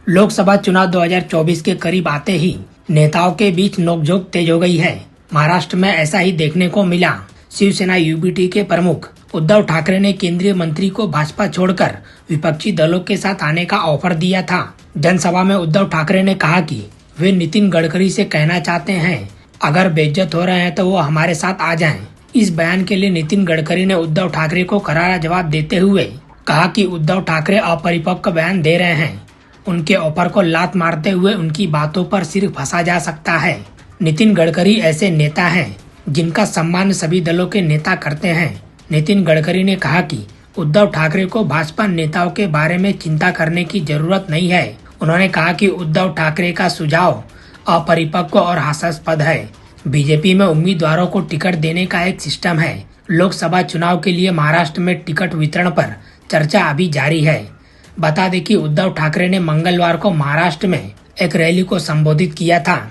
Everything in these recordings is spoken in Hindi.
लोकसभा चुनाव 2024 के करीब आते ही नेताओं के बीच नोकझोंक तेज हो गई है। महाराष्ट्र में ऐसा ही देखने को मिला। शिवसेना यूबीटी के प्रमुख उद्धव ठाकरे ने केंद्रीय मंत्री को भाजपा छोड़कर विपक्षी दलों के साथ आने का ऑफर दिया था। जनसभा में उद्धव ठाकरे ने कहा कि वे नितिन गडकरी से कहना चाहते हैं, अगर बेइज्जत हो रहे हैं तो वो हमारे साथ आ जाएं। इस बयान के लिए नितिन गडकरी ने उद्धव ठाकरे को करारा जवाब देते हुए कहा कि उद्धव ठाकरे अपरिपक्व बयान दे रहे हैं। उनके ऑफर को लात मारते हुए उनकी बातों पर सिर्फ हंसा जा सकता है। नितिन गडकरी ऐसे नेता हैं जिनका सम्मान सभी दलों के नेता करते हैं। नितिन गडकरी ने कहा कि उद्धव ठाकरे को भाजपा नेताओं के बारे में चिंता करने की जरूरत नहीं है। उन्होंने कहा कि उद्धव ठाकरे का सुझाव अपरिपक्व और हास्यास्पद है। बीजेपी में उम्मीदवारों को टिकट देने का एक सिस्टम है। लोकसभा चुनाव के लिए महाराष्ट्र में टिकट वितरण पर चर्चा अभी जारी है। बता दें कि उद्धव ठाकरे ने मंगलवार को महाराष्ट्र में एक रैली को संबोधित किया था।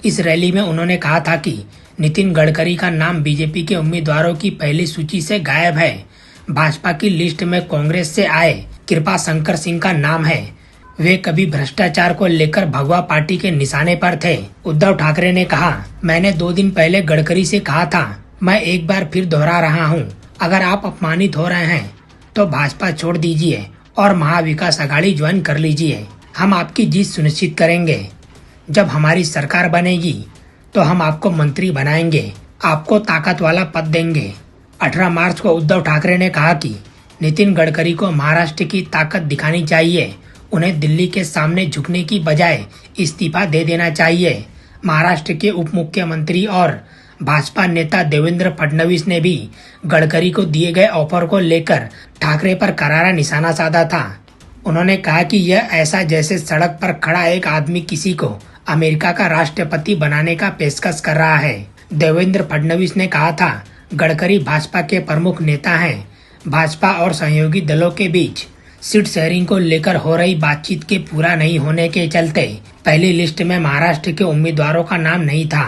इस रैली में उन्होंने कहा था कि नितिन गडकरी का नाम बीजेपी के उम्मीदवारों की पहली सूची से गायब है। भाजपा की लिस्ट में कांग्रेस से आए कृपा शंकर सिंह का नाम है। वे कभी भ्रष्टाचार को लेकर भगवा पार्टी के निशाने पर थे। उद्धव ठाकरे ने कहा, मैंने 2 दिन पहले गडकरी से कहा था, मैं एक बार फिर दोहरा रहा हूं, अगर आप अपमानित हो रहे हैं तो भाजपा छोड़ दीजिए और महाविकास आघाड़ी ज्वाइन कर लीजिए। हम आपकी जीत सुनिश्चित करेंगे। जब हमारी सरकार बनेगी तो हम आपको मंत्री बनाएंगे, आपको ताकत वाला पद देंगे। 18 मार्च को उद्धव ठाकरे ने कहा कि नितिन गडकरी को महाराष्ट्र की ताकत दिखानी चाहिए। उन्हें दिल्ली के सामने झुकने की बजाय इस्तीफा दे देना चाहिए। महाराष्ट्र के उप मुख्यमंत्री और भाजपा नेता देवेंद्र फडणवीस ने भी गडकरी को दिए गए ऑफर को लेकर ठाकरे पर करारा निशाना साधा था। उन्होंने कहा कि यह ऐसा जैसे सड़क पर खड़ा एक आदमी किसी को अमेरिका का राष्ट्रपति बनाने का पेशकश कर रहा है। देवेंद्र फडणवीस ने कहा था, गडकरी भाजपा के प्रमुख नेता हैं। भाजपा और सहयोगी दलों के बीच सीट शेयरिंग को लेकर हो रही बातचीत के पूरा नहीं होने के चलते पहली लिस्ट में महाराष्ट्र के उम्मीदवारों का नाम नहीं था।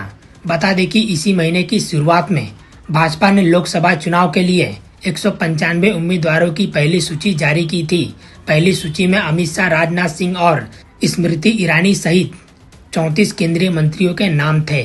बता दें कि इसी महीने की शुरुआत में भाजपा ने लोकसभा चुनाव के लिए 195 उम्मीदवारों की पहली सूची जारी की थी। पहली सूची में अमित शाह, राजनाथ सिंह और स्मृति ईरानी सहित 34 केंद्रीय मंत्रियों के नाम थे।